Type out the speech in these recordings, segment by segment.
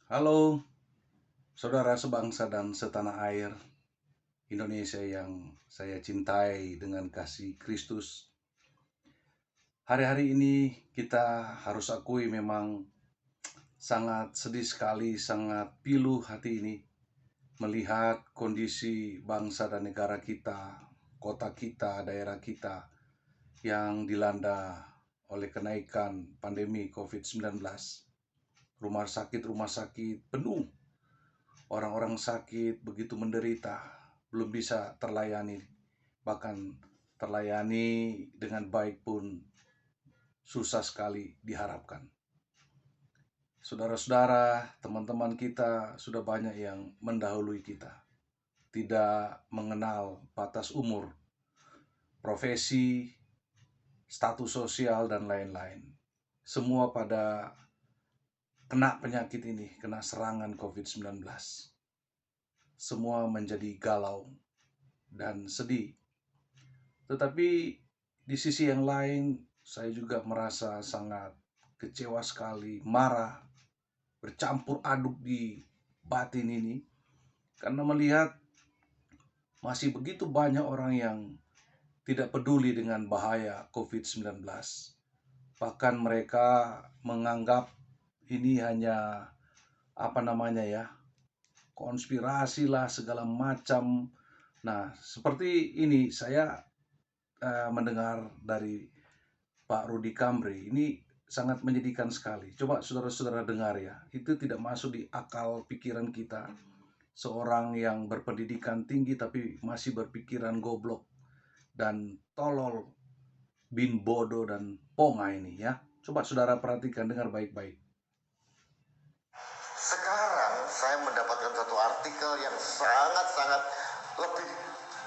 Halo, saudara sebangsa dan setanah air Indonesia yang saya cintai dengan kasih Kristus. Hari-hari ini kita harus akui memang sangat sedih sekali, sangat pilu hati ini melihat kondisi bangsa dan negara kita, kota kita, daerah kita yang dilanda oleh kenaikan pandemi COVID-19. Rumah sakit penuh. Orang-orang sakit begitu menderita, belum bisa terlayani, bahkan terlayani dengan baik pun susah sekali diharapkan. Saudara-saudara, teman-teman kita sudah banyak yang mendahului kita, tidak mengenal batas umur, profesi, status sosial, dan lain-lain. Semua pada kena penyakit ini, kena serangan COVID-19. Semua menjadi galau dan sedih. Tetapi di sisi yang lain, saya juga merasa sangat kecewa sekali, marah, bercampur aduk di batin ini, karena melihat masih begitu banyak orang yang tidak peduli dengan bahaya COVID-19. Bahkan mereka menganggap ini hanya konspirasi lah segala macam. Nah, seperti ini saya mendengar dari Pak Rudi Kamri, ini sangat menyedihkan sekali. Coba saudara-saudara dengar ya, itu tidak masuk di akal pikiran kita. Seorang yang berpendidikan tinggi tapi masih berpikiran goblok dan tolol, bin bodoh dan ponga ini ya. Coba saudara perhatikan, dengar baik-baik. Sekarang saya mendapatkan satu artikel yang sangat-sangat lebih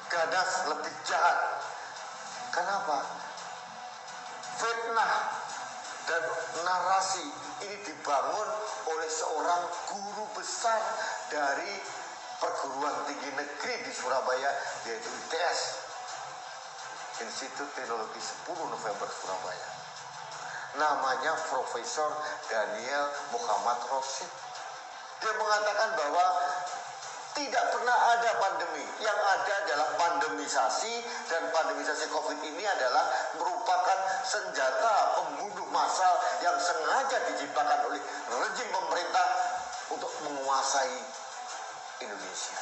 ganas, lebih jahat. Kenapa? Fitnah dan narasi ini dibangun oleh seorang guru besar dari perguruan tinggi negeri di Surabaya, yaitu ITS, Institut Teknologi 10 November Surabaya. Namanya Profesor Daniel Muhammad Rosid. Dia mengatakan bahwa tidak pernah ada pandemi. Yang ada adalah pandemisasi, dan pandemisasi COVID ini adalah merupakan senjata pembunuh massal yang sengaja diciptakan oleh rejim pemerintah untuk menguasai Indonesia.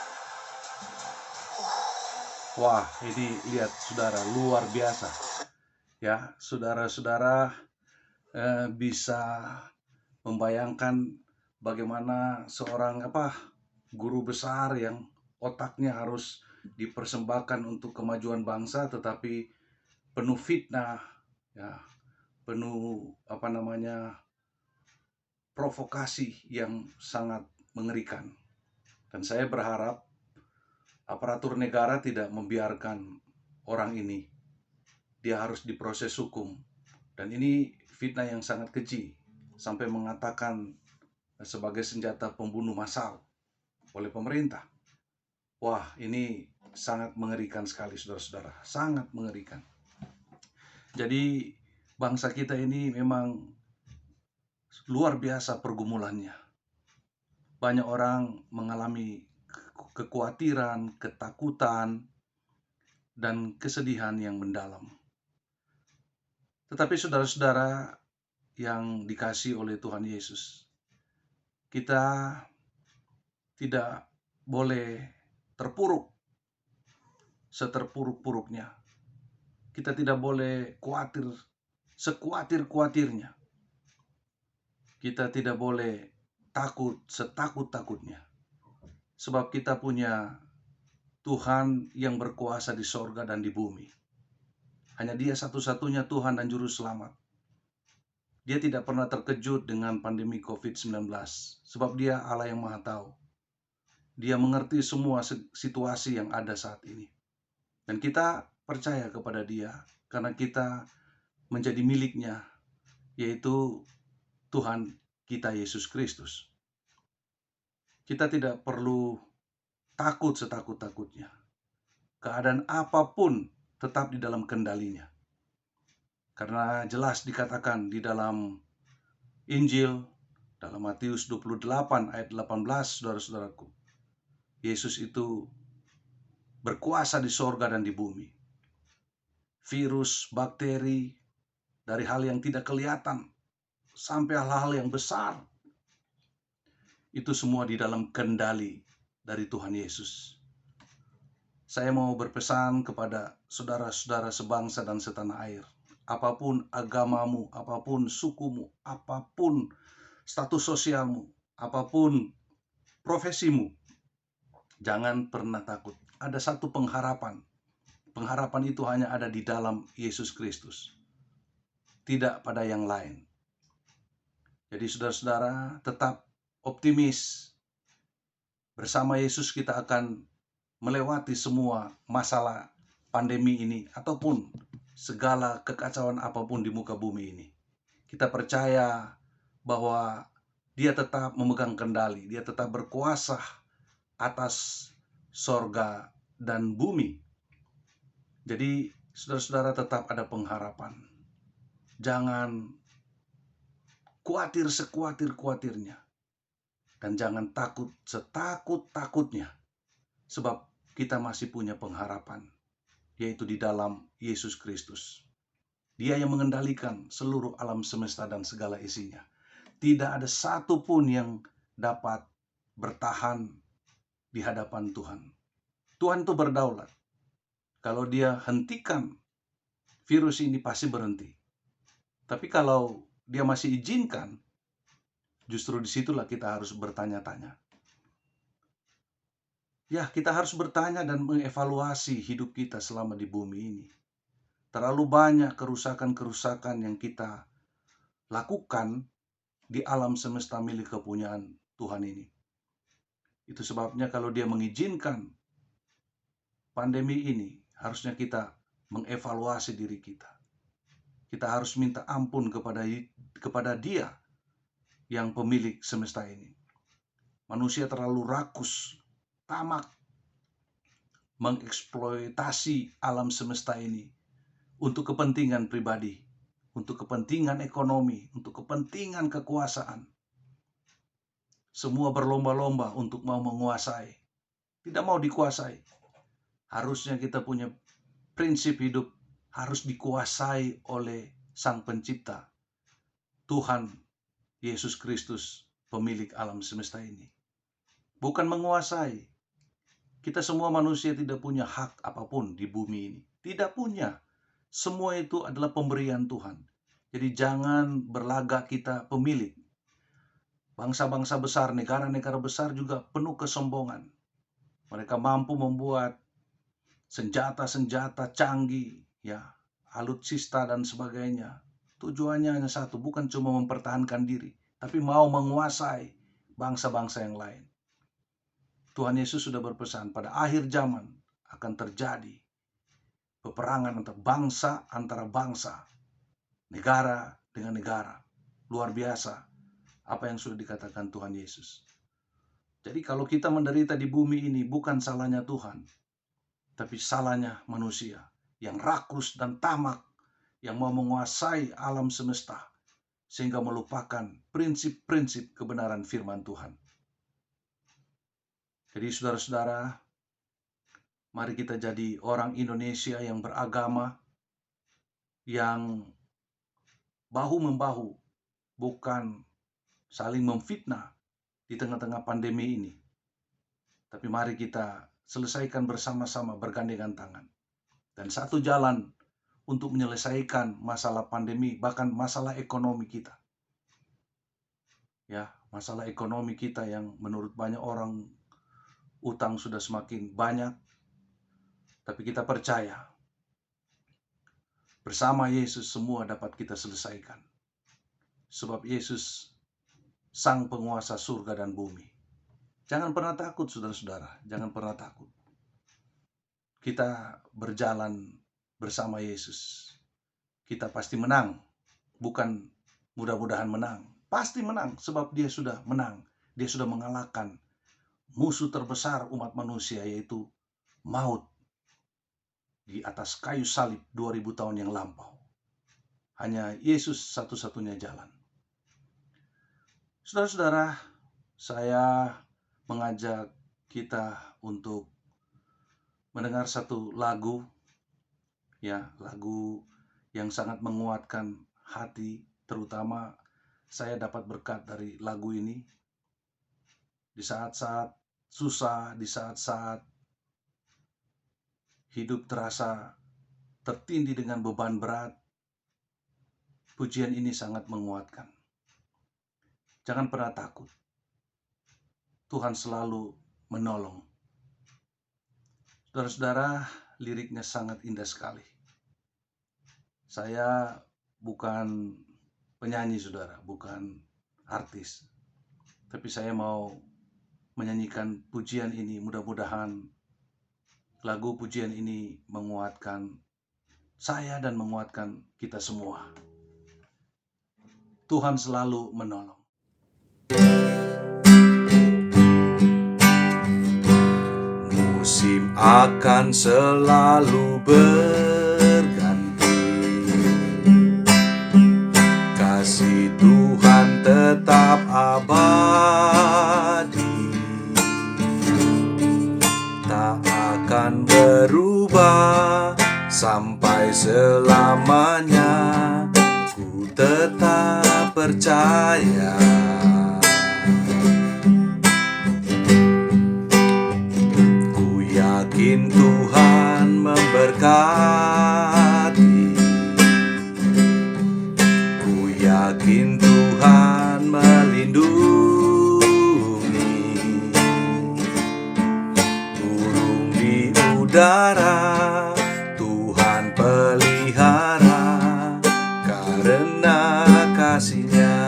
Wah, ini lihat saudara, luar biasa. Ya, saudara-saudara bisa membayangkan bagaimana seorang guru besar yang otaknya harus dipersembahkan untuk kemajuan bangsa, tetapi penuh fitnah, ya, penuh provokasi yang sangat mengerikan. Dan saya berharap aparatur negara tidak membiarkan orang ini. Dia harus diproses hukum. Dan ini fitnah yang sangat keji, sampai mengatakan sebagai senjata pembunuh massal oleh pemerintah. Wah, ini sangat mengerikan sekali, saudara-saudara. Sangat mengerikan. Jadi bangsa kita ini memang luar biasa pergumulannya. Banyak orang mengalami kekhawatiran, ketakutan, dan kesedihan yang mendalam. Tetapi saudara-saudara yang dikasihi oleh Tuhan Yesus, kita tidak boleh terpuruk seterpuruk-puruknya. Kita tidak boleh khawatir sekuatir-kuatirnya. Kita tidak boleh takut setakut-takutnya. Sebab kita punya Tuhan yang berkuasa di sorga dan di bumi. Hanya Dia satu-satunya Tuhan dan Juru Selamat. Dia tidak pernah terkejut dengan pandemi COVID-19. Sebab Dia Allah yang Maha Tahu. Dia mengerti semua situasi yang ada saat ini. Dan kita percaya kepada Dia karena kita menjadi miliknya, yaitu Tuhan kita Yesus Kristus. Kita tidak perlu takut setakut-takutnya. Keadaan apapun tetap di dalam kendalinya. Karena jelas dikatakan di dalam Injil Dalam Matius 28 ayat 18, saudara-saudaraku, Yesus itu berkuasa di sorga dan di bumi. Virus, bakteri, dari hal yang tidak kelihatan sampai hal-hal yang besar, itu semua di dalam kendali dari Tuhan Yesus. Saya mau berpesan kepada saudara-saudara sebangsa dan setanah air. Apapun agamamu, apapun sukumu, apapun status sosialmu, apapun profesimu, jangan pernah takut. Ada satu pengharapan. Pengharapan itu hanya ada di dalam Yesus Kristus, tidak pada yang lain. Jadi saudara-saudara tetap optimis. Bersama Yesus kita akan melewati semua masalah pandemi ini ataupun segala kekacauan apapun di muka bumi ini. Kita percaya bahwa Dia tetap memegang kendali, Dia tetap berkuasa atas sorga dan bumi. Jadi saudara-saudara tetap ada pengharapan. Jangan khawatir sekuatir-kuatirnya. Dan jangan takut setakut-takutnya. Sebab kita masih punya pengharapan, yaitu di dalam Yesus Kristus. Dia yang mengendalikan seluruh alam semesta dan segala isinya. Tidak ada satu pun yang dapat bertahan di hadapan Tuhan. Tuhan itu berdaulat. Kalau Dia hentikan, virus ini pasti berhenti. Tapi kalau Dia masih izinkan, justru disitulah kita harus bertanya-tanya. Ya, kita harus bertanya dan mengevaluasi hidup kita selama di bumi ini. Terlalu banyak kerusakan-kerusakan yang kita lakukan di alam semesta milik kepunyaan Tuhan ini. Itu sebabnya kalau Dia mengizinkan pandemi ini, harusnya kita mengevaluasi diri kita. Kita harus minta ampun kepada Dia yang pemilik semesta ini. Manusia terlalu rakus, tamak, mengeksploitasi alam semesta ini untuk kepentingan pribadi, untuk kepentingan ekonomi, untuk kepentingan kekuasaan. Semua berlomba-lomba untuk mau menguasai, tidak mau dikuasai. Harusnya kita punya prinsip hidup harus dikuasai oleh Sang Pencipta, Tuhan Yesus Kristus, pemilik alam semesta ini. Bukan menguasai. Kita semua manusia tidak punya hak apapun di bumi ini. Tidak punya. Semua itu adalah pemberian Tuhan. Jadi jangan berlagak kita pemilik. Bangsa-bangsa besar, negara-negara besar juga penuh kesombongan. Mereka mampu membuat senjata-senjata canggih, ya, alutsista dan sebagainya. Tujuannya hanya satu, bukan cuma mempertahankan diri, tapi mau menguasai bangsa-bangsa yang lain. Tuhan Yesus sudah berpesan pada akhir zaman akan terjadi peperangan antara bangsa, negara dengan negara. Luar biasa apa yang sudah dikatakan Tuhan Yesus. Jadi kalau kita menderita di bumi ini bukan salahnya Tuhan, tapi salahnya manusia yang rakus dan tamak, yang mau menguasai alam semesta sehingga melupakan prinsip-prinsip kebenaran firman Tuhan. Jadi saudara-saudara, mari kita jadi orang Indonesia yang beragama, yang bahu-membahu, bukan saling memfitnah di tengah-tengah pandemi ini. Tapi mari kita selesaikan bersama-sama bergandengan tangan. Dan satu jalan untuk menyelesaikan masalah pandemi, bahkan masalah ekonomi kita. Ya, masalah ekonomi kita yang menurut banyak orang utang sudah semakin banyak. Tapi kita percaya bersama Yesus semua dapat kita selesaikan. Sebab Yesus Sang Penguasa surga dan bumi. Jangan pernah takut saudara-saudara, jangan pernah takut. Kita berjalan bersama Yesus. Kita pasti menang, bukan mudah-mudahan menang. Pasti menang sebab Dia sudah menang. Dia sudah mengalahkan musuh terbesar umat manusia, yaitu maut di atas kayu salib 2000 tahun yang lampau. Hanya Yesus satu-satunya jalan. Saudara-saudara, saya mengajak kita untuk mendengar satu lagu, ya, lagu yang sangat menguatkan hati, terutama saya dapat berkat dari lagu ini di saat-saat susah, di saat-saat hidup terasa tertindih dengan beban berat. Pujian ini sangat menguatkan. Jangan pernah takut. Tuhan selalu menolong. Saudara-saudara, liriknya sangat indah sekali. Saya bukan penyanyi, saudara, bukan artis. Tapi saya mau menyanyikan pujian ini. Mudah-mudahan lagu pujian ini menguatkan saya dan menguatkan kita semua. Tuhan selalu menolong. Musim akan selalu berganti, kasih Tuhan tetap abadi, tak akan berubah sampai selamanya. Ku tetap percaya. Ku yakin Tuhan memberkati. Ku yakin Tuhan melindungi. Burung di udara Tuhan pelihara karena kasih-Nya.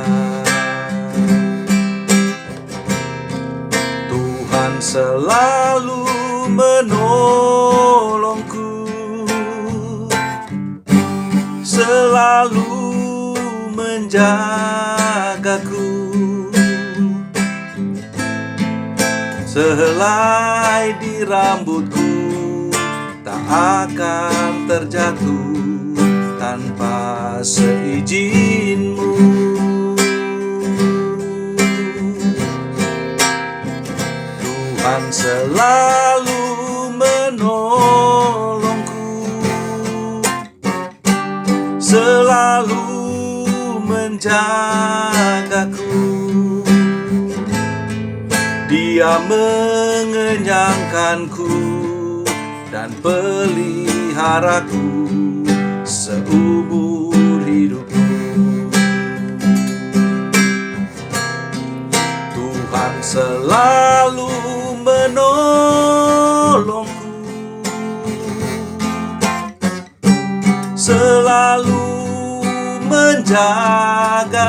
Tuhan selalu menolongku, selalu menjagaku. Sehelai di rambutku tak akan terjatuh tanpa seizin-Mu. Tuhan selalu menolongku, selalu menjagaku. Dia mengenyangkanku dan peliharaku seumur hidupku. Tuhan selalu menolongku, selalu menjagaku.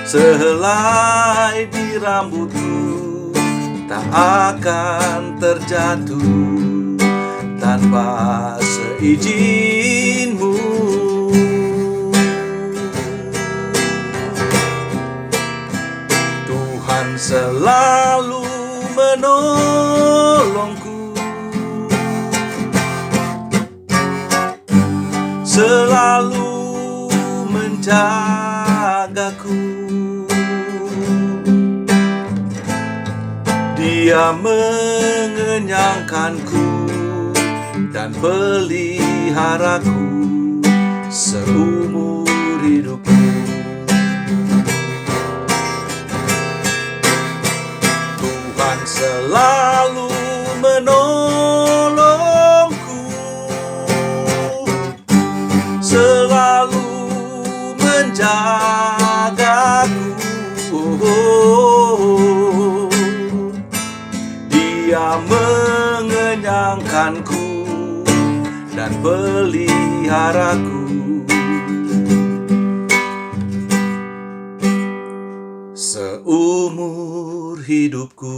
Sehelai di rambutku tak akan terjatuh tanpa seizin-Mu. Tuhan selalu menolongku, selalu menjagaku. Dia mengenyangkanku dan peliharaku seumur hidupku. Tuhan selalu menolongku, selalu menjagaku. Dia mengenyangkanku dan peliharaku seumur hidupku.